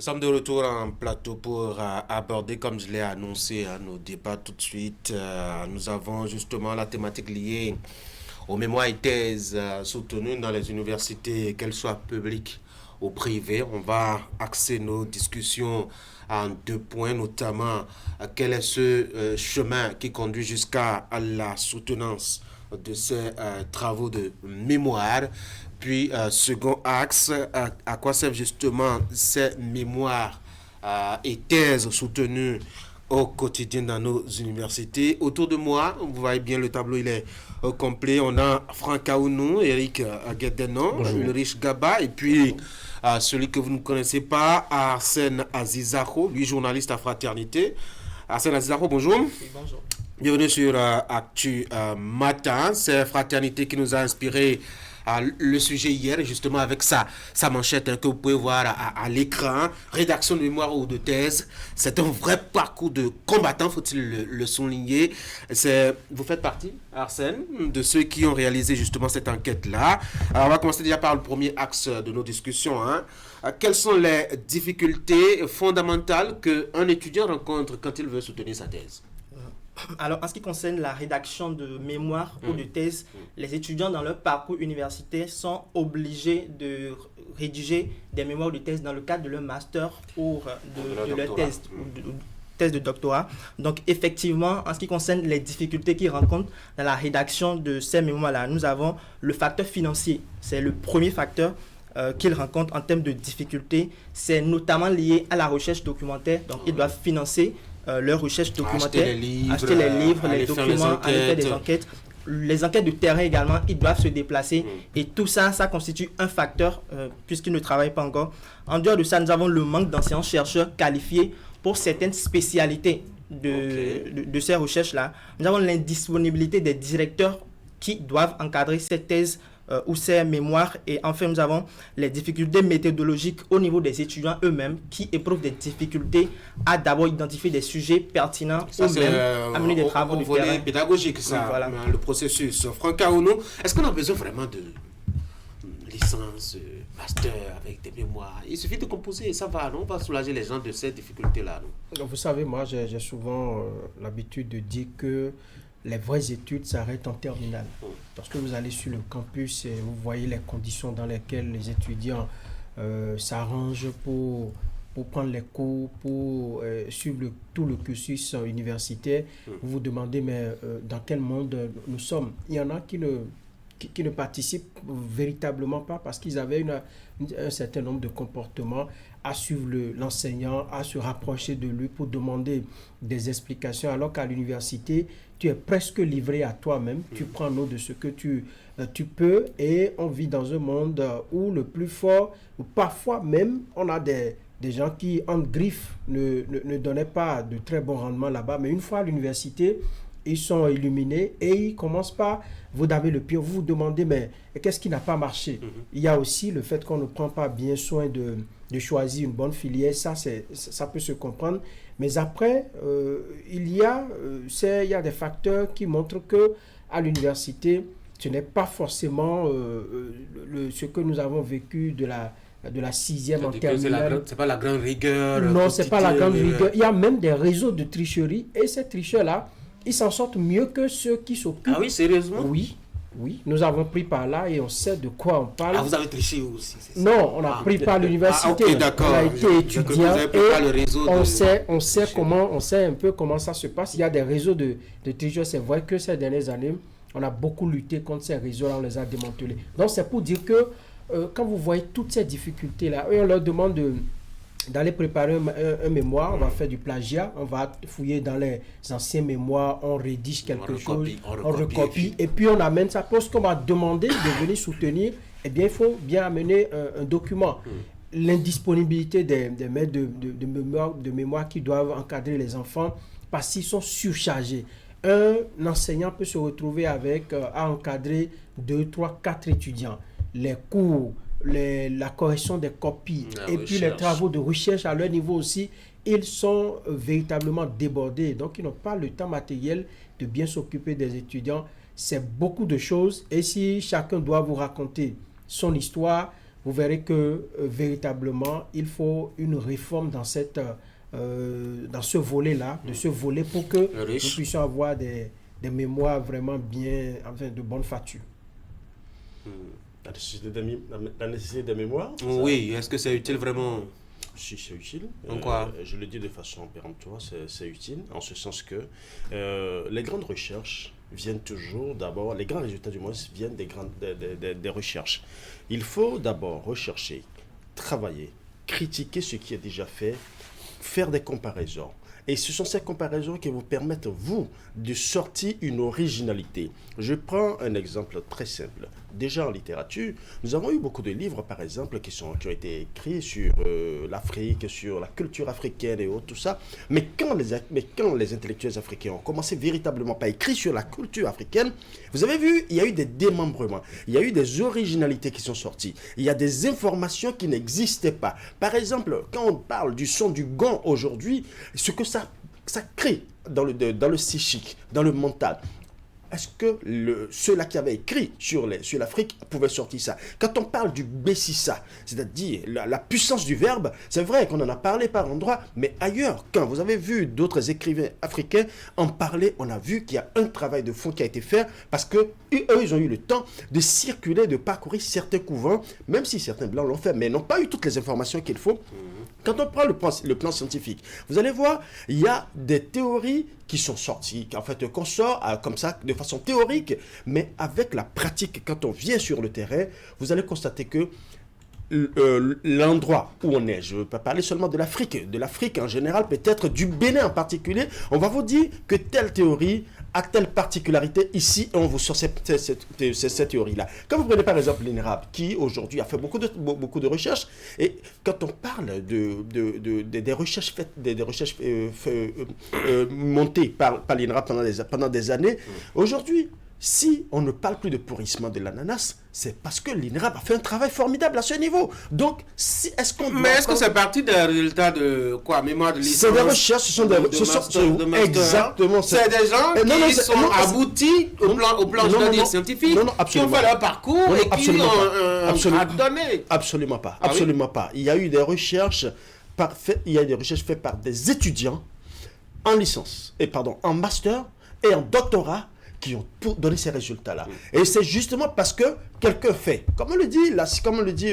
sommes de retour en plateau pour aborder, comme je l'ai annoncé, nos débats tout de suite. Nous avons justement la thématique liée aux mémoires et thèses soutenues dans les universités, qu'elles soient publiques ou privées. On va axer nos discussions en deux points, notamment quel est ce chemin qui conduit jusqu'à la soutenance de ces travaux de mémoire. Puis, second axe, à quoi servent justement ces mémoires et thèses soutenues au quotidien dans nos universités. Autour de moi, vous voyez bien le tableau, il est complet. On a Franck Aounou, Eric Aguedenon, Ulrich Gaba, et puis celui que vous ne connaissez pas, Arsène Azizako, lui journaliste à Fraternité. Arsène Azizako, bonjour. Oui, bonjour. Bienvenue sur Actu Matin. C'est Fraternité qui nous a inspiré le sujet hier, justement avec sa manchette que vous pouvez voir à l'écran. Rédaction de mémoire ou de thèse. C'est un vrai parcours de combattant, faut-il le souligner. Vous faites partie, Arsène, de ceux qui ont réalisé justement cette enquête-là. Alors, on va commencer déjà par le premier axe de nos discussions. Quelles sont les difficultés fondamentales qu'un étudiant rencontre quand il veut soutenir sa thèse? Alors, en ce qui concerne la rédaction de mémoire ou de thèse, les étudiants dans leur parcours universitaire sont obligés de rédiger des mémoires ou de thèse dans le cadre de leur master ou de leur thèse de doctorat. Donc, effectivement, en ce qui concerne les difficultés qu'ils rencontrent dans la rédaction de ces mémoires-là, nous avons le facteur financier. C'est le premier facteur qu'ils rencontrent en termes de difficultés. C'est notamment lié à la recherche documentaire. Donc, ils doivent financer leur recherche documentaire, acheter les livres, les documents, aller faire des enquêtes. Les enquêtes de terrain également, ils doivent se déplacer. Et tout ça, ça constitue un facteur puisqu'ils ne travaillent pas encore. En dehors de ça, nous avons le manque d'enseignants-chercheurs qualifiés pour certaines spécialités de ces recherches-là. Nous avons l'indisponibilité des directeurs qui doivent encadrer ces thèses ou ces mémoires. Et enfin, nous avons les difficultés méthodologiques au niveau des étudiants eux-mêmes qui éprouvent des difficultés à d'abord identifier des sujets pertinents ou même amener des travaux de terrain. Pédagogique, ça, oui, voilà. Le processus. Franck Aounou, est-ce qu'on a besoin vraiment de licence, master avec des mémoires? Il suffit de composer et ça va, non? On va soulager les gens de ces difficultés-là, non? Vous savez, moi, j'ai souvent l'habitude de dire que les vraies études s'arrêtent en terminale. Lorsque vous allez sur le campus et vous voyez les conditions dans lesquelles les étudiants s'arrangent pour prendre les cours, pour suivre tout le cursus universitaire, vous vous demandez, mais dans quel monde nous sommes? Il y en a qui ne participent véritablement pas parce qu'ils avaient un certain nombre de comportements à suivre l'enseignant, à se rapprocher de lui pour demander des explications, alors qu'à l'université, tu es presque livré à toi-même, tu prends note de ce que tu peux, et on vit dans un monde où le plus fort, ou parfois même, on a des gens qui, en griffe, ne donnaient pas de très bons rendements là-bas, mais une fois à l'université, ils sont illuminés et ils commencent par vous damer le pied, vous vous demandez, mais qu'est-ce qui n'a pas marché? Il y a aussi le fait qu'on ne prend pas bien soin de choisir une bonne filière, ça peut se comprendre. Mais après, il y a des facteurs qui montrent que à l'université, ce n'est pas forcément ce que nous avons vécu de la sixième en terminale. C'est pas la grande rigueur. Non, c'est pas la grande rigueur. Il y a même des réseaux de tricherie et ces tricheurs-là, ils s'en sortent mieux que ceux qui s'occupent. Ah oui, sérieusement? Oui, nous avons pris par là et on sait de quoi on parle. Ah, vous avez triché aussi? Non, on a pris par l'université. Ok, d'accord. On a été étudiant et on sait un peu comment ça se passe. Il y a des réseaux de tricheurs. C'est vrai que ces dernières années, on a beaucoup lutté contre ces réseaux-là, on les a démantelés. Donc c'est pour dire que quand vous voyez toutes ces difficultés-là, on leur demande d'aller préparer un mémoire, on va faire du plagiat, on va fouiller dans les anciens mémoires, on rédige quelque chose, on recopie, et puis on amène ça. Parce qu'on va demander de venir soutenir, eh bien il faut bien amener un document. L'indisponibilité des maîtres de mémoire qui doivent encadrer les enfants parce qu'ils sont surchargés. Un enseignant peut se retrouver à encadrer 2, 3, 4 étudiants. Les cours, la correction des copies puis les travaux de recherche à leur niveau aussi, ils sont véritablement débordés. Donc, ils n'ont pas le temps matériel de bien s'occuper des étudiants. C'est beaucoup de choses. Et si chacun doit vous raconter son histoire, vous verrez que véritablement, il faut une réforme dans dans ce volet-là, de ce volet, pour que nous puissions avoir des mémoires vraiment bien, enfin, de bonne facture. La nécessité de mémoire. Oui, est-ce que c'est utile vraiment? Si, c'est utile. En quoi? Je le dis de façon péremptoire, c'est utile, en ce sens que les grandes recherches viennent toujours d'abord, les grands résultats du moins viennent des recherches. Il faut d'abord rechercher, travailler, critiquer ce qui est déjà fait, faire des comparaisons. Et ce sont ces comparaisons qui vous permettent, vous, de sortir une originalité. Je prends un exemple très simple. Déjà en littérature, nous avons eu beaucoup de livres, par exemple, qui ont été écrits sur l'Afrique, sur la culture africaine et autres, tout ça. Mais quand les intellectuels africains ont commencé véritablement à écrire sur la culture africaine, vous avez vu, il y a eu des démembrements, il y a eu des originalités qui sont sorties. Il y a des informations qui n'existaient pas. Par exemple, quand on parle du son du gong aujourd'hui, ce que ça crée dans le psychique, dans le mental. Est-ce que ceux-là qui avaient écrit sur l'Afrique pouvaient sortir ça? Quand on parle du Bessissa, c'est-à-dire la puissance du verbe, c'est vrai qu'on en a parlé par endroits, mais ailleurs, quand vous avez vu d'autres écrivains africains en parler, on a vu qu'il y a un travail de fond qui a été fait parce que eux, ils ont eu le temps de circuler, de parcourir certains couvents, même si certains blancs l'ont fait, mais n'ont pas eu toutes les informations qu'il faut. Quand on prend le plan scientifique, vous allez voir, il y a des théories qui sont sorties, en fait, qu'on sort comme ça, de façon théorique, mais avec la pratique, quand on vient sur le terrain, vous allez constater que l'endroit où on est, je ne veux pas parler seulement de l'Afrique en général, peut-être du Bénin en particulier, on va vous dire que telle théorie a telle particularité ici, et on vous sort cette théorie-là. Quand vous prenez par exemple l'INRAP, qui aujourd'hui a fait beaucoup de recherches, et quand on parle des recherches faites, des recherches montées par l'INRAP pendant des années, aujourd'hui, si on ne parle plus de pourrissement de l'ananas, c'est parce que l'INRAP a fait un travail formidable à ce niveau. Donc, est-ce que c'est parti des résultats de quoi? Mémoire de licence? C'est des recherches, ce sont des exactement. C'est des gens qui sont aboutis au plan scientifique, qui ont fait leur parcours et qui ont donné. Absolument pas. Absolument pas. Il y a eu des recherches faites par des étudiants en licence, en master et en doctorat, qui ont donné ces résultats-là. Et c'est justement parce que quelqu'un fait, comme on le dit,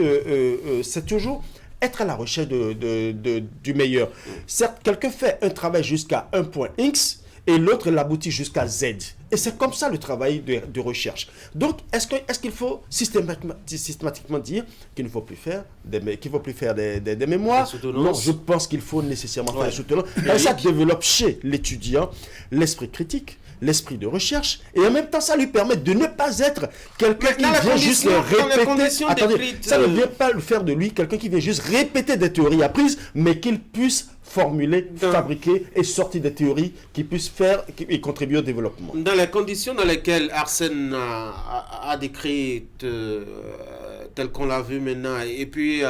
c'est toujours être à la recherche du meilleur. Certes, quelqu'un fait un travail jusqu'à un point X et l'autre l'aboutit jusqu'à Z. Et c'est comme ça le travail de recherche. Donc, est-ce qu'il faut systématiquement dire qu'il ne faut plus faire des mémoires? Non, je pense qu'il faut nécessairement faire des soutenances. Et ça développe chez l'étudiant l'esprit critique, l'esprit de recherche, et en même temps ça lui permet de ne pas être quelqu'un qui vient juste répéter. Attendez, ça ne vient pas le faire de lui quelqu'un qui vient juste répéter des théories apprises, mais qu'il puisse formuler, fabriquer et sortir des théories qui puissent faire et contribuer au développement. Dans les conditions dans lesquelles Arsène a décrit tel qu'on l'a vu maintenant, et puis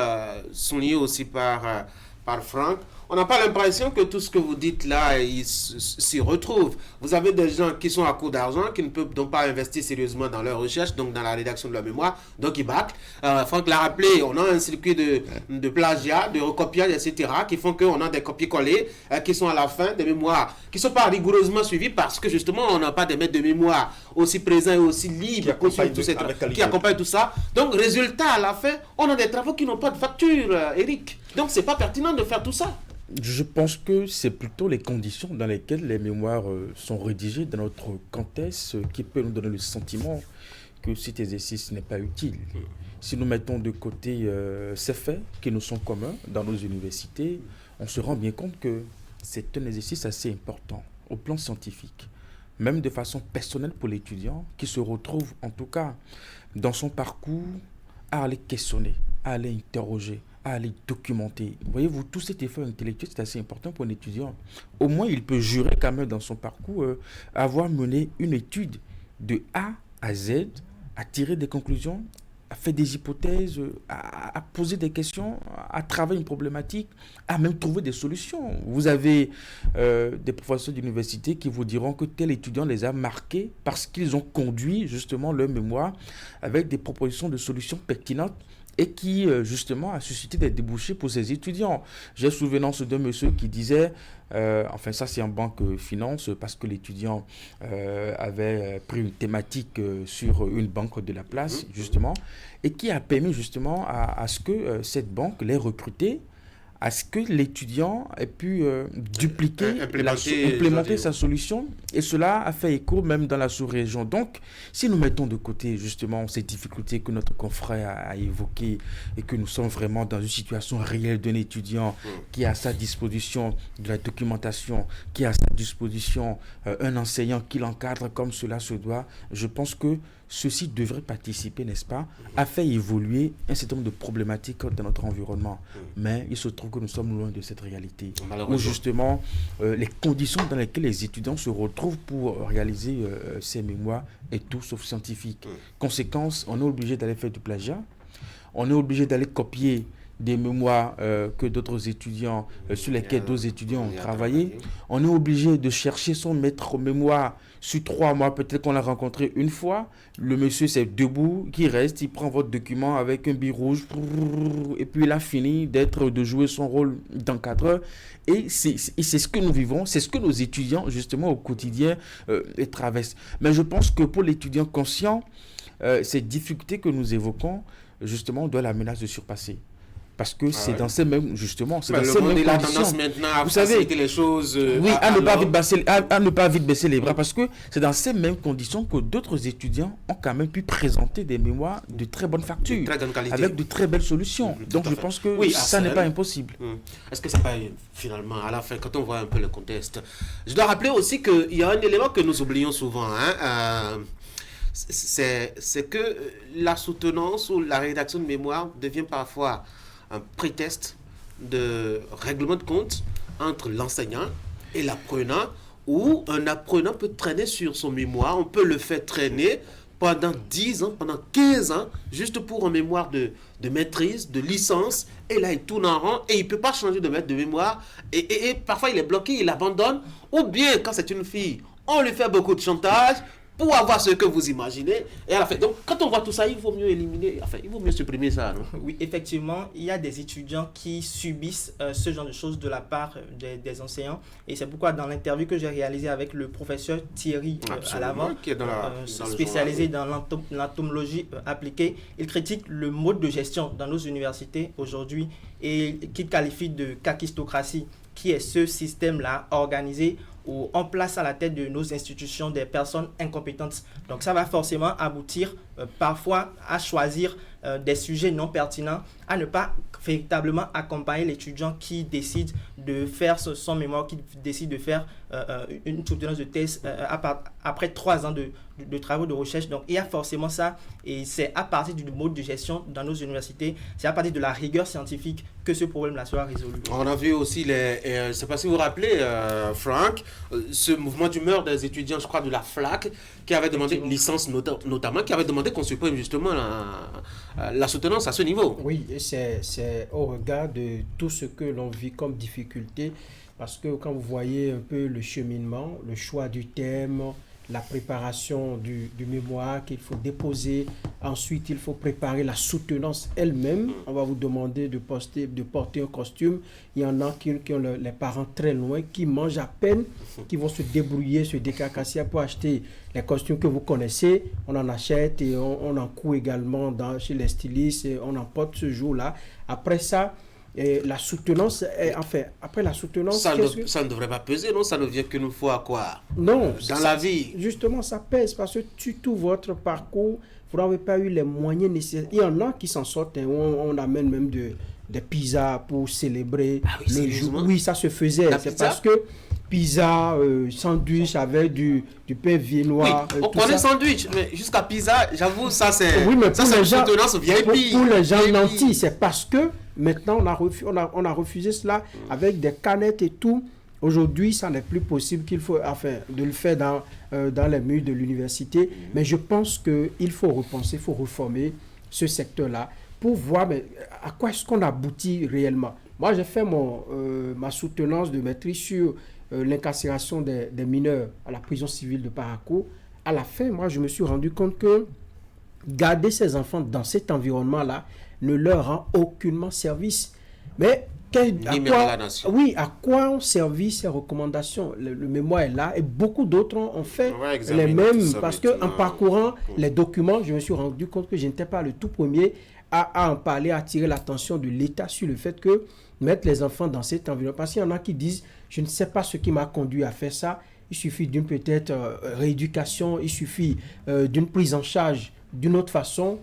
souligné aussi par Franck, on n'a pas l'impression que tout ce que vous dites là, il s'y retrouve. Vous avez des gens qui sont à court d'argent, qui ne peuvent donc pas investir sérieusement dans leur recherche, donc dans la rédaction de leur mémoire, donc ils bâclent. Franck l'a rappelé, on a un circuit de plagiat, de recopiage, etc., qui font qu'on a des copier-coller qui sont à la fin des mémoires, qui ne sont pas rigoureusement suivis parce que justement, on n'a pas des maîtres de mémoire aussi présents et aussi libres qui accompagnent tout ça. Donc, résultat, à la fin, on a des travaux qui n'ont pas de facture, Eric. Donc, ce n'est pas pertinent de faire tout ça. Je pense que c'est plutôt les conditions dans lesquelles les mémoires sont rédigées dans notre contexte qui peut nous donner le sentiment que cet exercice n'est pas utile. Si nous mettons de côté ces faits qui nous sont communs dans nos universités, on se rend bien compte que c'est un exercice assez important au plan scientifique, même de façon personnelle pour l'étudiant qui se retrouve en tout cas dans son parcours à aller questionner, à aller interroger, à aller documenter. Voyez-vous, tout cet effort intellectuel, c'est assez important pour un étudiant. Au moins, il peut jurer quand même dans son parcours avoir mené une étude de A à Z, à tirer des conclusions, à faire des hypothèses, à poser des questions, à travailler une problématique, à même trouver des solutions. Vous avez des professeurs d'université qui vous diront que tel étudiant les a marqués parce qu'ils ont conduit justement leur mémoire avec des propositions de solutions pertinentes et qui, justement, a suscité des débouchés pour ces étudiants. J'ai souvenance d'un monsieur qui disait, enfin ça c'est en banque finance, parce que l'étudiant avait pris une thématique sur une banque de la place, justement, et qui a permis justement à ce que cette banque l'ait recruté, à ce que l'étudiant ait pu dupliquer, implémenter sa solution. Et cela a fait écho même dans la sous-région. Donc, si nous mettons de côté justement ces difficultés que notre confrère a évoquées et que nous sommes vraiment dans une situation réelle d'un étudiant qui a à sa disposition de la documentation, qui a à sa disposition un enseignant qui l'encadre comme cela se doit, je pense que ceci devrait participer, n'est-ce pas, à faire évoluer un certain nombre de problématiques dans notre environnement. Mais il se trouve que nous sommes loin de cette réalité. Où justement, les conditions dans lesquelles les étudiants se retrouvent pour réaliser ces mémoires est tout sauf scientifique. Conséquence, on est obligé d'aller faire du plagiat, on est obligé d'aller copier des mémoires que d'autres étudiants, sur lesquels d'autres étudiants ont travaillé. On est obligé de chercher son maître mémoire sur 3 mois, peut-être qu'on l'a rencontré une fois. Le monsieur, c'est debout, qui reste, il prend votre document avec un bic rouge, et puis il a fini de jouer son rôle dans 4 heures. Et c'est ce que nous vivons, c'est ce que nos étudiants, justement, au quotidien, traversent. Mais je pense que pour l'étudiant conscient, ces difficultés que nous évoquons, justement, on doit la menace de surpasser. Parce que c'est dans ces mêmes, justement, c'est dans ces mêmes conditions. Vous savez, les choses, à ne pas vite baisser les bras, parce que c'est dans ces mêmes conditions que d'autres étudiants ont quand même pu présenter des mémoires de très bonne facture, avec de très belles solutions. Donc je pense que ça n'est pas impossible. Est-ce que c'est pas finalement, à la fin, quand on voit un peu le contexte, je dois rappeler aussi qu'il y a un élément que nous oublions souvent, c'est que la soutenance ou la rédaction de mémoire devient parfois un prétexte de règlement de compte entre l'enseignant et l'apprenant, où un apprenant peut traîner sur son mémoire, on peut le faire traîner pendant 10 ans, pendant 15 ans, juste pour un mémoire de maîtrise, de licence, et là il tourne en rond et il ne peut pas changer de maître de mémoire, et parfois il est bloqué, il abandonne, ou bien quand c'est une fille, on lui fait beaucoup de chantage, pour avoir ce que vous imaginez, et à la fin. Donc, quand on voit tout ça, il vaut mieux éliminer, enfin, il vaut mieux supprimer ça, non? Oui, effectivement, il y a des étudiants qui subissent ce genre de choses de la part des enseignants, et c'est pourquoi dans l'interview que j'ai réalisée avec le professeur Thierry à l'avant, qui est spécialisé dans l'entomologie appliquée, il critique le mode de gestion dans nos universités aujourd'hui et qu'il qualifie de kakistocratie, qui est ce système-là organisé où on place à la tête de nos institutions des personnes incompétentes. Donc ça va forcément aboutir parfois à choisir des sujets non pertinents, à ne pas véritablement accompagner l'étudiant qui décide de faire son mémoire, qui décide de faire une soutenance de thèse après 3 ans de travaux de recherche. Donc il y a forcément ça, et c'est à partir du mode de gestion dans nos universités, c'est à partir de la rigueur scientifique que ce problème-là sera résolu. On a vu aussi, je ne sais pas si vous vous rappelez, Franck, ce mouvement d'humeur des étudiants, je crois, de la FLAC, qui avait demandé une licence notamment, qui avait demandé qu'on supprime justement la soutenance à ce niveau. Oui, et c'est au regard de tout ce que l'on vit comme difficulté, parce que quand vous voyez un peu le cheminement, le choix du thème, la préparation du mémoire qu'il faut déposer, ensuite il faut préparer la soutenance elle-même, on va vous demander de porter un costume, il y en a qui ont les parents très loin, qui mangent à peine, qui vont se débrouiller, se décacasser pour acheter les costumes que vous connaissez, on en achète et on en coud également chez les stylistes, et on en porte ce jour-là. Après ça, et la soutenance, après la soutenance... Ça ne devrait pas peser, non? Ça ne vient qu'une fois, quoi? Non. Dans la vie. Justement, ça pèse, parce que tout votre parcours, vous n'avez pas eu les moyens nécessaires. Il y en a qui s'en sortent, hein, on amène même des pizzas pour célébrer le jour. Oui, ça se faisait. C'est parce que pizza, sandwich avec du pain viennois. Oui, on connaît sandwich, mais jusqu'à pizza, j'avoue, ça c'est... Oui, mais ça c'est une soutenance VIP. Pour les gens nantis, c'est parce que maintenant on a refusé cela avec des canettes et tout. Aujourd'hui, ça n'est plus possible de le faire dans les murs de l'université. Mais je pense qu'il faut repenser, il faut reformer ce secteur-là pour voir à quoi est-ce qu'on aboutit réellement. Moi, j'ai fait ma soutenance de maîtrise sur l'incarcération des mineurs à la prison civile de Parakou. À la fin, moi, je me suis rendu compte que garder ces enfants dans cet environnement-là ne leur rend aucunement service. Mais à quoi ont servi ces recommandations? Le mémoire est là et beaucoup d'autres ont fait les mêmes. Parce qu'en parcourant les documents, je me suis rendu compte que je n'étais pas le tout premier à en parler, à attirer l'attention de l'État sur le fait que mettre les enfants dans cet environnement. Parce qu'il y en a qui disent, je ne sais pas ce qui m'a conduit à faire ça. Il suffit d'une peut-être rééducation, il suffit d'une prise en charge d'une autre façon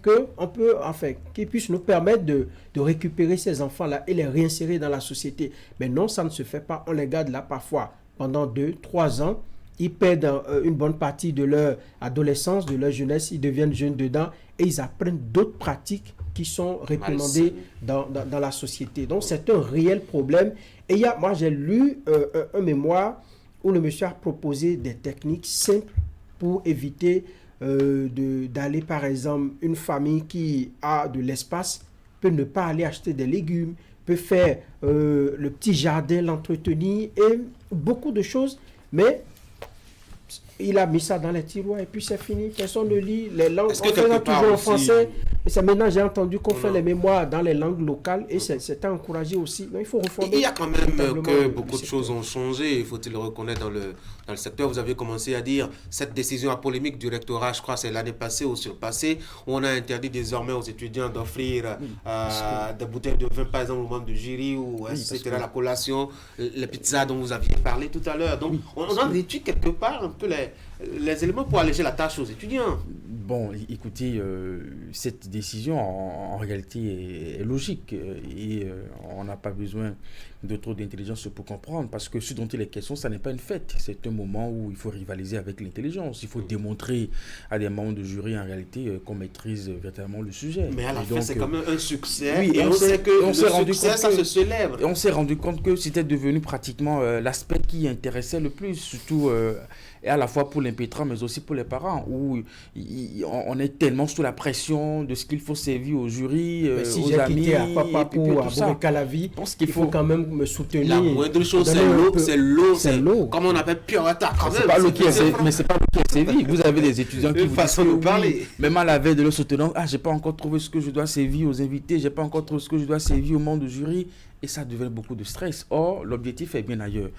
qui puisse nous permettre de récupérer ces enfants-là et les réinsérer dans la société. Mais non, ça ne se fait pas. On les garde là parfois pendant 2-3 ans. Ils perdent une bonne partie de leur adolescence, de leur jeunesse. Ils deviennent jeunes dedans et ils apprennent d'autres pratiques qui sont réprimandées dans la société. Donc, c'est un réel problème. Et moi, j'ai lu un mémoire où le monsieur a proposé des techniques simples pour éviter d'aller, par exemple, une famille qui a de l'espace peut ne pas aller acheter des légumes, peut faire le petit jardin, l'entretenir et beaucoup de choses, mais il a mis ça dans les tiroirs et puis c'est fini, personne ne lit les langues. On fait toujours en français. Et c'est maintenant j'ai entendu qu'on fait les mémoires dans les langues locales et c'est à encourager aussi. Donc, il faut reformer. Il y a quand même que beaucoup de choses ont changé, il faut-il le reconnaître dans le secteur. Vous avez commencé à dire cette décision à polémique du rectorat, je crois c'est l'année passée ou surpassée, où on a interdit désormais aux étudiants d'offrir des bouteilles de vin par exemple aux membres du jury ou etc. La collation, les pizzas dont vous aviez parlé tout à l'heure. Donc on a réduit quelque part un peu les éléments pour alléger la tâche aux étudiants. Bon, écoutez, cette décision en réalité est logique et on n'a pas besoin de trop d'intelligence pour comprendre parce que ce dont il est question, ça n'est pas une fête. C'est un moment où il faut rivaliser avec l'intelligence. Il faut démontrer à des membres de jury en réalité qu'on maîtrise véritablement le sujet. Mais à la fin, c'est quand même un succès. Oui, et on sait que le succès, ça se célèbre. Et on s'est rendu compte que c'était devenu pratiquement l'aspect qui intéressait le plus, surtout et à la fois pour l'impétrant mais aussi pour les parents où on est tellement sous la pression de ce qu'il faut servir au jury, aux amis à papa pour à la vie, il faut quand même me soutenir. La moindre chose c'est l'eau, comme on appelle Purata quand même. Mais c'est pas l'eau qui est servi. Vous avez des étudiants qui vous disent que même à la veille de leur soutenance, j'ai pas encore trouvé ce que je dois servir aux invités, j'ai pas encore trouvé ce que je dois servir au monde du jury et ça devient beaucoup de stress. Or l'objectif est bien ailleurs.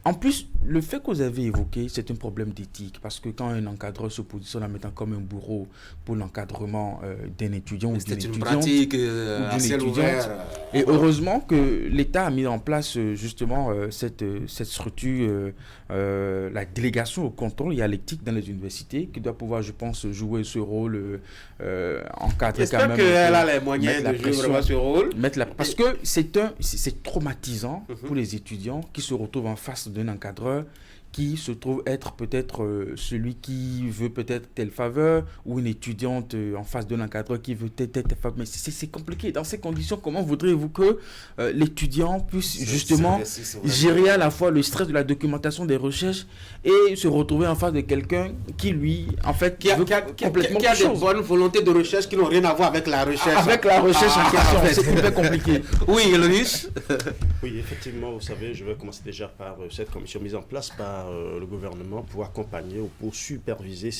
En plus, le fait que vous avez évoqué, c'est un problème d'éthique. Parce que quand un encadreur se positionne en mettant comme un bourreau pour l'encadrement d'un étudiant ou d'une étudiante... C'est une pratique à ciel ouvert. Et heureusement que l'État a mis en place justement cette structure, la délégation au contrôle et à l'éthique dans les universités, qui doit pouvoir, je pense, jouer ce rôle encadré quand même. J'espère qu'elle a les moyens de jouer vraiment ce rôle. Parce que c'est traumatisant pour les étudiants qui se retrouvent en face d'un encadreur qui se trouve être peut-être celui qui veut peut-être telle faveur ou une étudiante en face d'un encadreur qui veut telle faveur. Mais c'est compliqué. Dans ces conditions, comment voudriez-vous que l'étudiant puisse justement gérer à la fois le stress de la documentation des recherches et se retrouver en face de quelqu'un qui, lui, en fait, qui a des bonnes volontés de recherche qui n'ont rien à voir avec la recherche. Avec la recherche en question, c'est très compliqué. Oui, Eloïs. Oui, effectivement, vous savez, je vais commencer déjà par cette commission mise en place par le gouvernement pour accompagner ou pour superviser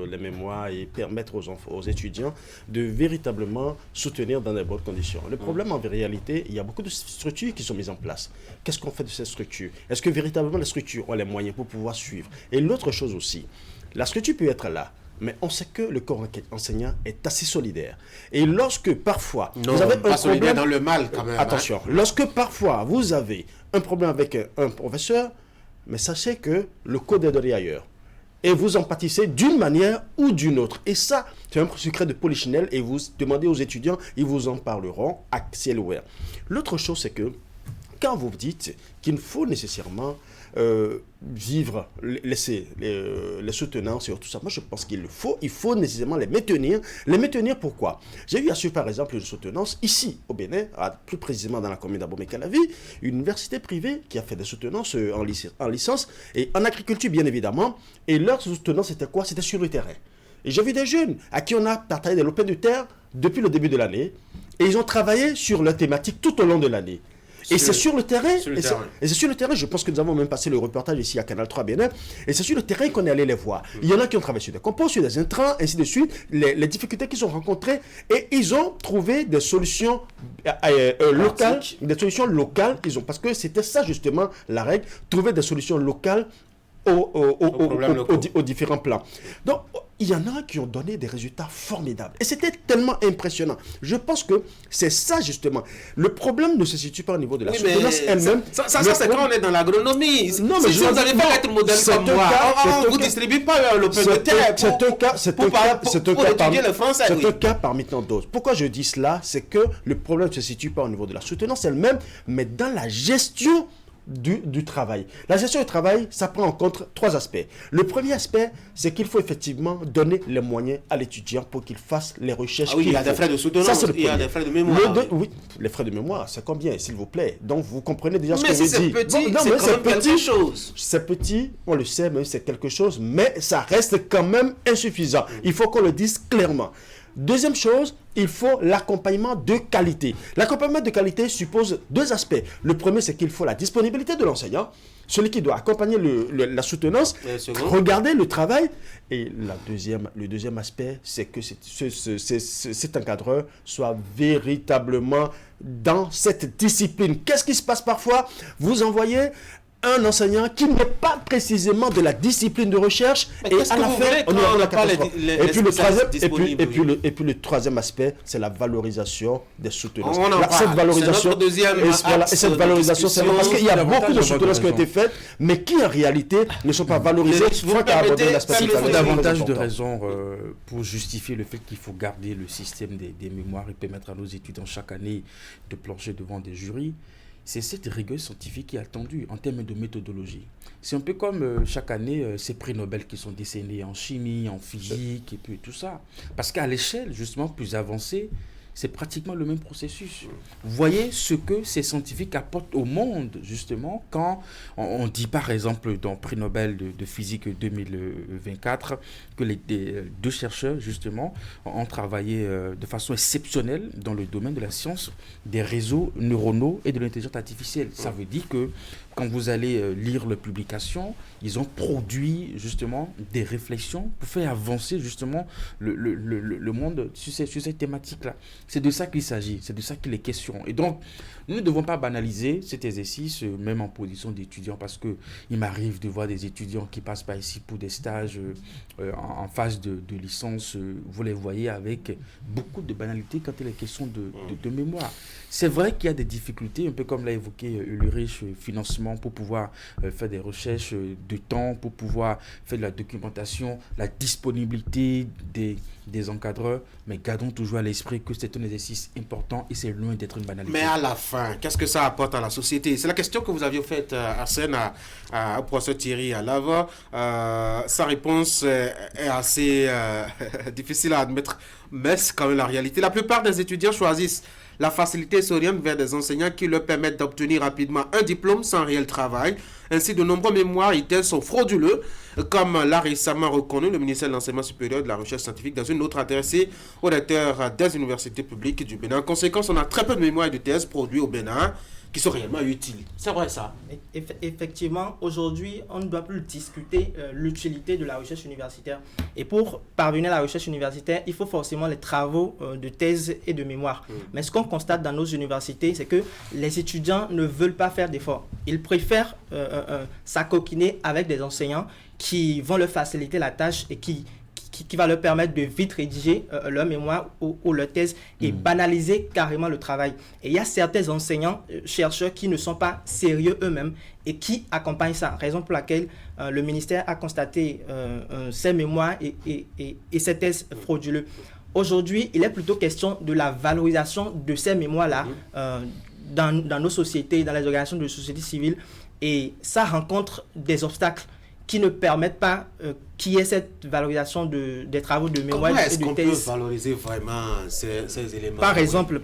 les mémoires et permettre aux étudiants de véritablement soutenir dans de bonnes conditions. Le problème en réalité, il y a beaucoup de structures qui sont mises en place. Qu'est-ce qu'on fait de ces structures? Est-ce que véritablement les structures ont les moyens pour pouvoir suivre? Et l'autre chose aussi, la structure peut être là, mais on sait que le corps enseignant est assez solidaire. Et lorsque parfois vous avez un problème dans le mal quand même. Attention, lorsque parfois vous avez un problème avec un professeur, mais sachez que le code est donné ailleurs. Et vous en pâtissez d'une manière ou d'une autre. Et ça, c'est un secret de polichinelle et vous demandez aux étudiants, ils vous en parleront à ciel ouvert. L'autre chose, c'est que quand vous dites qu'il faut nécessairement vivre, laisser les soutenances et tout ça, moi je pense qu'il faut nécessairement les maintenir. Les maintenir pourquoi? J'ai eu à suivre par exemple une soutenance ici au Bénin, plus précisément dans la commune d'Abomey-Calavi, une université privée qui a fait des soutenances en licence et en agriculture bien évidemment, et leur soutenance c'était quoi? C'était sur le terrain. Et j'ai vu des jeunes à qui on a partagé des lopins de terre depuis le début de l'année et ils ont travaillé sur leur thématique tout au long de l'année. Et c'est sur le terrain, et c'est sur le terrain, je pense que nous avons même passé le reportage ici à Canal 3 Bénin, et c'est sur le terrain qu'on est allé les voir. Il y en a qui ont travaillé sur des composts, sur des intrants, ainsi de suite, les difficultés qu'ils ont rencontrées, et ils ont trouvé des solutions locales, parce que c'était ça justement la règle, trouver des solutions locales aux différents plans. Donc, il y en a qui ont donné des résultats formidables. Et c'était tellement impressionnant. Je pense que c'est ça, justement. Le problème ne se situe pas au niveau de la soutenance elle-même. Ça c'est quand on est dans l'agronomie. Non, mais si vous n'allez pas être modèle comme moi, vous ne distribuez pas le peu de terre pour étudier le français. C'est un cas parmi tant d'autres. Pourquoi je dis cela? C'est que le problème ne se situe pas au niveau de la soutenance elle-même, mais dans la gestion du travail. La gestion du travail, ça prend en compte 3 aspects. Le premier aspect, c'est qu'il faut effectivement donner les moyens à l'étudiant pour qu'il fasse les recherches. Il y a des frais de soutenance, il y a des frais de mémoire. Oui, les frais de mémoire, c'est combien, s'il vous plaît? Donc, vous comprenez déjà ce que je dis. Mais c'est quand même quelque chose. C'est petit, on le sait, mais c'est quelque chose, mais ça reste quand même insuffisant. Il faut qu'on le dise clairement. Deuxième chose, il faut l'accompagnement de qualité. L'accompagnement de qualité suppose 2 aspects. Le premier, c'est qu'il faut la disponibilité de l'enseignant, celui qui doit accompagner la soutenance, regarder le travail. Et le deuxième aspect, c'est que cet encadreur soit véritablement dans cette discipline. Qu'est-ce qui se passe parfois? Vous envoyez un enseignant qui n'est pas précisément de la discipline de recherche, et à la fin on aura la catastrophe. Et puis le troisième aspect, c'est la valorisation des soutenances. Cette valorisation, cette valorisation, c'est parce qu'il y a beaucoup de soutenances qui ont été faites, mais qui en réalité ne sont pas valorisées. Il faut davantage de raisons pour justifier le fait qu'il faut garder le système des mémoires et permettre à nos étudiants chaque année de plancher devant des jurys. C'est cette rigueur scientifique qui est attendue en termes de méthodologie. C'est un peu comme chaque année, ces prix Nobel qui sont décernés en chimie, en physique et puis tout ça. Parce qu'à l'échelle justement plus avancée, c'est pratiquement le même processus. Vous voyez ce que ces scientifiques apportent au monde, justement, quand on dit, par exemple, dans le prix Nobel de physique 2024, que les 2 chercheurs, justement, ont travaillé de façon exceptionnelle dans le domaine de la science des réseaux neuronaux et de l'intelligence artificielle. Ça veut dire que quand vous allez lire leurs publications, ils ont produit, justement, des réflexions pour faire avancer, justement, le monde sur ces thématiques-là. C'est de ça qu'il s'agit, c'est de ça qu'il est question. Et donc, nous ne devons pas banaliser cet exercice, même en position d'étudiant, parce qu'il m'arrive de voir des étudiants qui passent par ici pour des stages en phase de licence. Vous les voyez avec beaucoup de banalité quand il est question de mémoire. C'est vrai qu'il y a des difficultés, un peu comme l'a évoqué Ulrich, financement pour pouvoir faire des recherches de temps, pour pouvoir faire de la documentation, la disponibilité des encadreurs, mais gardons toujours à l'esprit que c'est un exercice important et c'est loin d'être une banalité. Mais à la fin, qu'est-ce que ça apporte à la société? C'est la question que vous aviez faite, Arsène, au professeur Thierry à l'avant. Sa réponse est assez difficile à admettre, mais c'est quand même la réalité. La plupart des étudiants choisissent la facilité et s'orientent vers des enseignants qui leur permettent d'obtenir rapidement un diplôme sans réel travail. Ainsi, de nombreux mémoires et thèses sont frauduleux, comme l'a récemment reconnu le ministère de l'Enseignement supérieur et de la Recherche scientifique dans une note adressée aux recteurs des universités publiques du Bénin. En conséquence, on a très peu de mémoires et de thèses produits au Bénin qui sont réellement utiles. C'est vrai ça? Effectivement, aujourd'hui, on ne doit plus discuter l'utilité de la recherche universitaire. Et pour parvenir à la recherche universitaire, il faut forcément les travaux de thèse et de mémoire. Mais ce qu'on constate dans nos universités, c'est que les étudiants ne veulent pas faire d'efforts. Ils préfèrent s'acoquiner avec des enseignants qui vont leur faciliter la tâche et qui va leur permettre de vite rédiger leur mémoire ou leur thèse et banaliser carrément le travail. Et il y a certains enseignants, chercheurs qui ne sont pas sérieux eux-mêmes et qui accompagnent ça. Raison pour laquelle le ministère a constaté ces mémoires et ces thèses frauduleuses. Aujourd'hui, il est plutôt question de la valorisation de ces mémoires-là dans nos sociétés, dans les organisations de société civile. Et ça rencontre des obstacles qui ne permettent pas qu'il y ait cette valorisation des travaux de mémoire et de thèse. Comment est-ce qu'on peut valoriser vraiment ces éléments? Par exemple,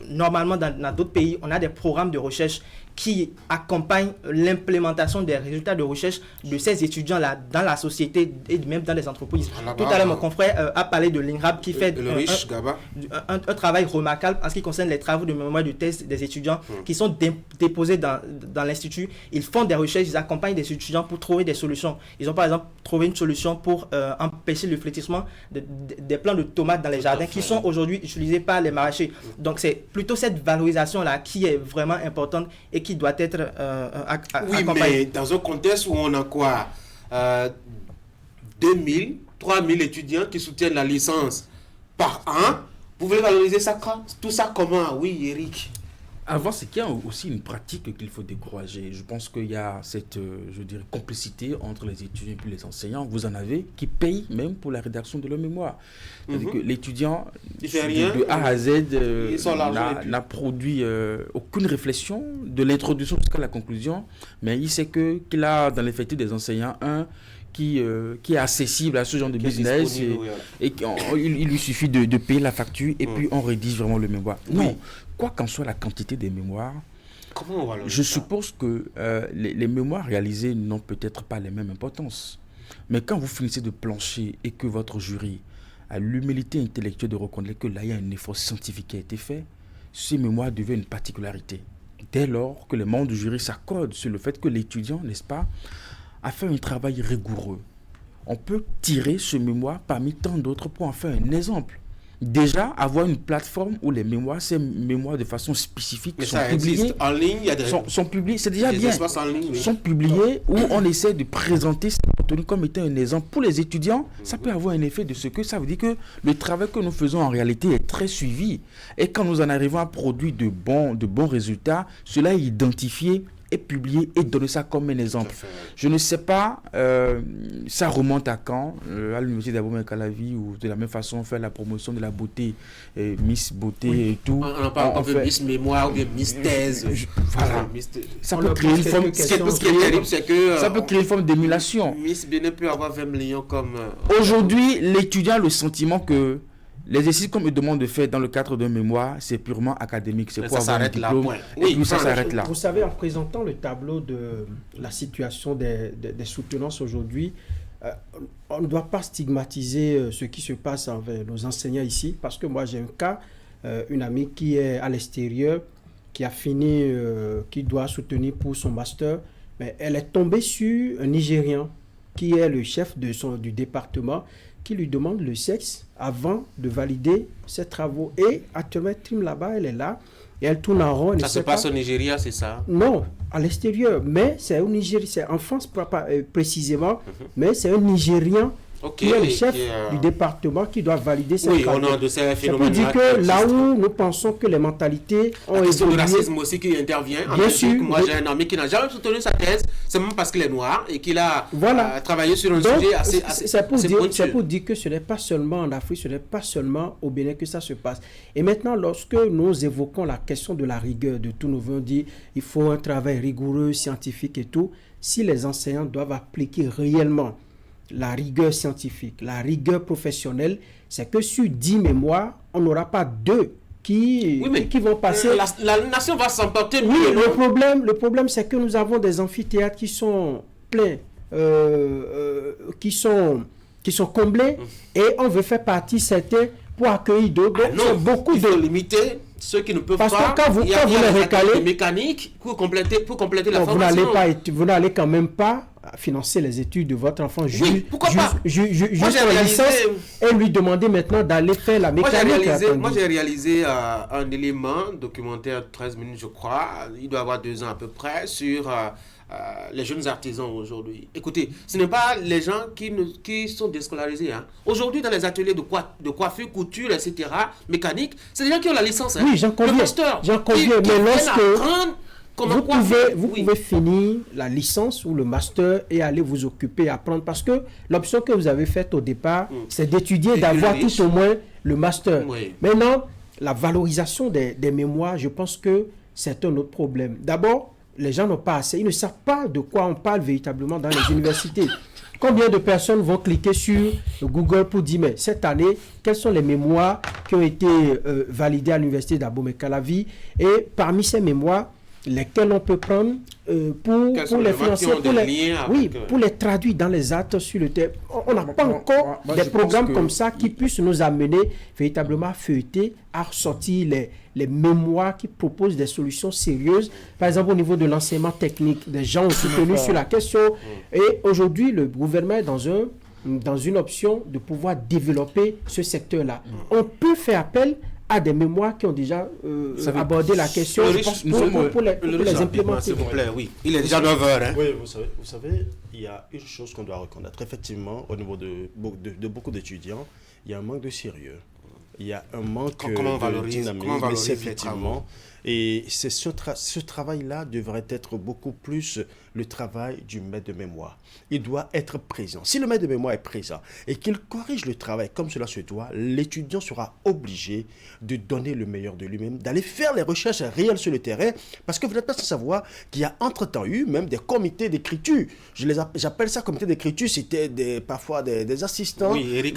normalement dans d'autres pays, on a des programmes de recherche qui accompagnent l'implémentation des résultats de recherche de ces étudiants-là dans la société et même dans les entreprises. Tout à l'heure, mon confrère a parlé de l'INRAB qui fait un travail remarquable en ce qui concerne les travaux de mémoire de thèse des étudiants qui sont déposés dans l'institut. Ils font des recherches, ils accompagnent des étudiants pour trouver des solutions. Ils ont par exemple trouvé une solution pour empêcher le flétrissement des plants de tomates dans les jardins qui sont aujourd'hui utilisés par les maraîchers. Donc c'est plutôt cette valorisation-là qui est vraiment importante et qui doit être oui, mais dans un contexte où on a quoi 2000, 3000 étudiants qui soutiennent la licence par an, vous voulez valoriser ça, tout ça comment? Oui, Eric. Avant, c'est qu'il y a aussi une pratique qu'il faut décourager. Je pense qu'il y a cette, complicité entre les étudiants et puis les enseignants. Vous en avez qui payent même pour la rédaction de leur mémoire. C'est-à-dire que l'étudiant, de A à Z, n'a produit aucune réflexion de l'introduction jusqu'à la conclusion, mais il sait qu'il a dans l'effectif des enseignants qui est accessible à ce genre de business et il lui suffit de payer la facture et puis on rédige vraiment le mémoire. Oui. Non, quoi qu'en soit la quantité des mémoires, je suppose que les mémoires réalisées n'ont peut-être pas les mêmes importances. Mais quand vous finissez de plancher et que votre jury a l'humilité intellectuelle de reconnaître que là, il y a un effort scientifique qui a été fait, ces mémoires deviennent une particularité. Dès lors que les membres du jury s'accordent sur le fait que l'étudiant, n'est-ce pas, a fait un travail rigoureux, on peut tirer ce mémoire parmi tant d'autres pour en faire un exemple. Déjà, avoir une plateforme où les mémoires, ces mémoires de façon spécifique mais sont publiées en ligne, il y a sont publiés, c'est déjà bien. En ligne, oui. Sont publiés où on essaie de présenter ce contenu comme étant un exemple pour les étudiants. Ça peut avoir un effet de ce que ça veut dire que le travail que nous faisons en réalité est très suivi. Et quand nous en arrivons à produire de bons résultats, cela est identifié et publié et donner ça comme un exemple. Je ne sais pas, ça remonte à quand, à l'université d'Abomey Calavi, ou de la même façon on fait la promotion de la beauté, Miss Beauté et tout. On parle de Miss Mémoire ou bien Miss Thèse. Voilà. Ça peut créer une forme. Ce qui est terrible, c'est que ça peut créer une forme d'émulation. Miss Bénin peut avoir 20 millions comme. Aujourd'hui, l'étudiant a le sentiment que l'exercice qu'on me demande de faire dans le cadre d'un mémoire, c'est purement académique. C'est pour avoir un diplôme. Et puis ça s'arrête là. Vous savez, en présentant le tableau de la situation des soutenances aujourd'hui, on ne doit pas stigmatiser ce qui se passe envers nos enseignants ici. Parce que moi, j'ai un cas, une amie qui est à l'extérieur, qui a fini, qui doit soutenir pour son master. Mais elle est tombée sur un Nigérian qui est le chef du département, qui lui demande le sexe avant de valider ses travaux. Et actuellement, Trim là-bas, elle est là, et elle tourne en rond. Ça se passe au Nigeria, c'est ça? Non, à l'extérieur, mais c'est au Nigeria, c'est en France précisément, mais c'est un Nigérian qui est le chef du département qui doit valider ses travaux. Oui, on a de ces phénomènes. Ça veut dire que là où nous pensons que les mentalités ont évolué... La question de racisme aussi qui intervient. Bien sûr. Moi, j'ai un ami qui n'a jamais soutenu sa thèse, c'est même parce qu'il est noir et qu'il a travaillé sur un sujet assez c'est pour dire que ce n'est pas seulement en Afrique, ce n'est pas seulement au Bénin que ça se passe. Et maintenant, lorsque nous évoquons la question de la rigueur, de tout, nous venons dire il faut un travail rigoureux, scientifique et tout, si les enseignants doivent appliquer réellement la rigueur scientifique, la rigueur professionnelle, c'est que sur 10 mémoires, on n'aura pas 2 qui vont passer. La nation va s'emporter. Oui, le problème, c'est que nous avons des amphithéâtres qui sont pleins, qui sont comblés, et on veut faire partie certains pour accueillir d'autres. Il faut limiter ceux qui ne peuvent pas. Parce que quand vous les recalez, mécanique pour compléter la formation. Vous n'allez quand même pas financer les études de votre enfant pourquoi pas? Juste la licence et lui demander maintenant d'aller faire la mécanique. Moi j'ai réalisé un élément documentaire de 13 minutes je crois, il doit avoir 2 ans à peu près, sur les jeunes artisans aujourd'hui. Écoutez, ce n'est pas les gens qui sont déscolarisés. Hein. Aujourd'hui dans les ateliers de coiffure, couture, etc., mécanique, c'est des gens qui ont la licence. Hein. Oui, j'en conviens. Mais lorsque... Vous pouvez finir la licence ou le master et aller vous occuper, apprendre. Parce que l'option que vous avez faite au départ, c'est d'étudier, d'avoir tout au moins le master. Oui. Maintenant, la valorisation des mémoires, je pense que c'est un autre problème. D'abord, les gens n'ont pas assez. Ils ne savent pas de quoi on parle véritablement dans les universités. Combien de personnes vont cliquer sur Google pour dire, mais cette année, quels sont les mémoires qui ont été validés à l'université d'Abomey-Calavi, et parmi ces mémoires, lesquels on peut prendre pour les financer, pour les traduire dans les actes sur le terrain. On n'a pas encore des programmes comme ça qui puissent nous amener véritablement à feuilleter, à ressortir les mémoires qui proposent des solutions sérieuses. Par exemple, au niveau de l'enseignement technique, des gens ont soutenu sur la question. Et aujourd'hui, le gouvernement est dans une option de pouvoir développer ce secteur-là. On peut faire appel à des mémoires qui ont déjà abordé la question pour les implémenter. S'il vous plaît, oui. Il est déjà 9h. Hein. Oui, vous savez, il y a une chose qu'on doit reconnaître. Effectivement, au niveau de beaucoup d'étudiants, il y a un manque de sérieux. Il y a un manque de dynamisme. Effectivement. Et ce travail-là devrait être beaucoup plus le travail du maître de mémoire. Il doit être présent. Si le maître de mémoire est présent et qu'il corrige le travail comme cela se doit, l'étudiant sera obligé de donner le meilleur de lui-même, d'aller faire les recherches réelles sur le terrain, parce que vous n'êtes pas sans savoir qu'il y a entre-temps eu même des comités d'écriture. J'appelle ça comité d'écriture, c'était parfois des assistants qui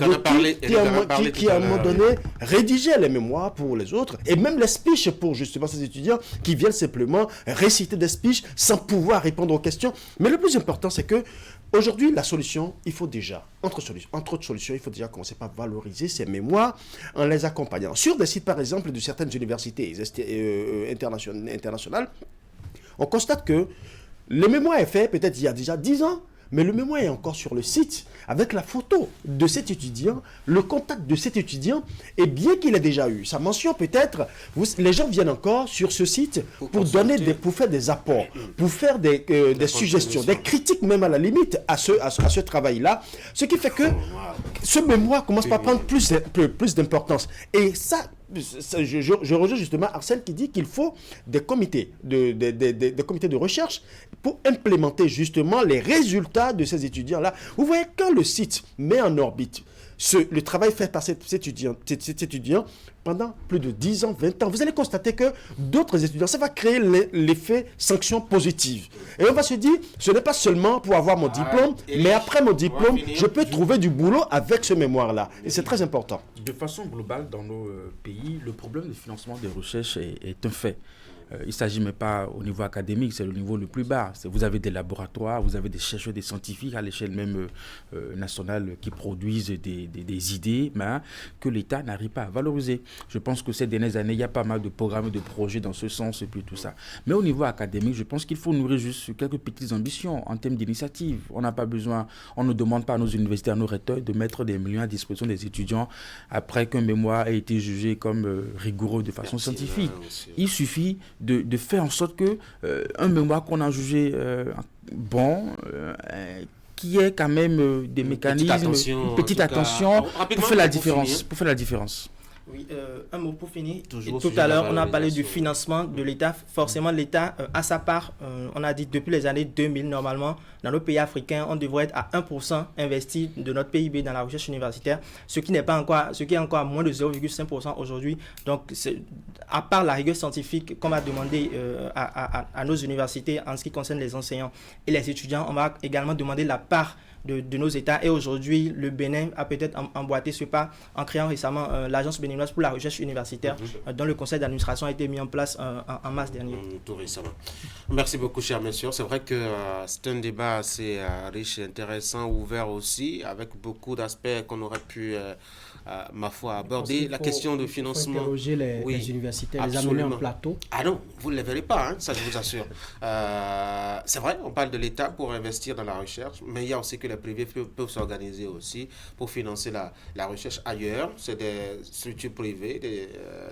à un moment donné rédigeaient les mémoires pour les autres, et même les speeches pour justement ces étudiants qui viennent simplement réciter des speeches sans pouvoir répondre aux questions. Mais le plus important, c'est que aujourd'hui, la solution, il faut déjà, entre autres solutions, il faut déjà commencer par valoriser ces mémoires en les accompagnant. Sur des sites, par exemple, de certaines universités internationales, on constate que le mémoire est fait peut-être il y a déjà 10 ans, mais le mémoire est encore sur le site avec la photo de cet étudiant, le contact de cet étudiant, et bien qu'il ait déjà eu sa mention peut-être, les gens viennent encore sur ce site pour faire des apports, pour faire des suggestions, des critiques même à la limite à ce travail-là, ce qui fait que ce mémoire commence par prendre plus d'importance. Et ça, je rejoins justement Arsène qui dit qu'il faut des comités de recherche pour implémenter justement les résultats de ces étudiants-là. Vous voyez, quand le site met en orbite le travail fait par cet étudiant pendant plus de 10 ans, 20 ans, vous allez constater que d'autres étudiants, ça va créer l'effet sanction positive. Et on va se dire, ce n'est pas seulement pour avoir mon diplôme, mais après mon diplôme, je peux trouver du boulot avec ce mémoire-là. Et c'est très important. De façon globale, dans nos pays, le problème de financement des recherches est un fait. Il ne s'agit même pas au niveau académique, c'est le niveau le plus bas. Vous avez des laboratoires, vous avez des chercheurs, des scientifiques à l'échelle même nationale qui produisent des idées que l'État n'arrive pas à valoriser. Je pense que ces dernières années, il y a pas mal de programmes, de projets dans ce sens et puis tout ça. Mais au niveau académique, je pense qu'il faut nourrir juste quelques petites ambitions en termes d'initiative. On n'a pas besoin, on ne demande pas à nos universités, à nos recteurs de mettre des millions à disposition des étudiants après qu'un mémoire ait été jugé comme rigoureux de façon scientifique. Il suffit de faire en sorte que un mémoire qu'on a jugé qui est quand même des mécanismes, une petite attention pour faire la différence. Oui, un mot pour finir. Tout à l'heure, on a parlé du financement de l'État. Forcément, l'État a sa part. On a dit depuis les années 2000, normalement, dans nos pays africains, on devrait être à 1% investi de notre PIB dans la recherche universitaire, ce qui est encore à moins de 0,5% aujourd'hui. Donc, à part la rigueur scientifique qu'on va demander à nos universités en ce qui concerne les enseignants et les étudiants, on va également demander la part de nos États. Et aujourd'hui, le Bénin a peut-être emboîté ce pas en créant récemment l'Agence béninoise pour la recherche universitaire, dont le conseil d'administration a été mis en place en mars dernier. Tout récemment. Merci beaucoup, chers messieurs. C'est vrai que c'est un débat assez riche et intéressant, ouvert aussi, avec beaucoup d'aspects qu'on aurait pu, ma foi, aborder. La question de financement. Il faut interroger les universités, les amener en plateau. Ah non, vous ne les verrez pas, ça je vous assure. C'est vrai, on parle de l'État pour investir dans la recherche, mais il y a aussi que les privés peuvent s'organiser aussi pour financer la recherche ailleurs. C'est des structures privées,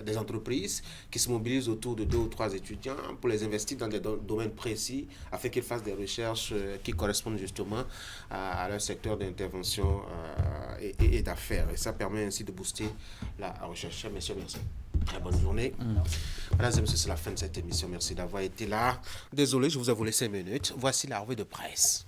des entreprises qui se mobilisent autour de 2 ou 3 étudiants pour les investir dans des domaines précis afin qu'ils fassent des recherches qui correspondent justement à leur secteur d'intervention et d'affaires. Et ça permet ainsi de booster la recherche. Messieurs, merci. Très bonne journée. Mesdames et messieurs, c'est la fin de cette émission. Merci d'avoir été là. Désolé, je vous ai volé 5 minutes. Voici la revue de presse.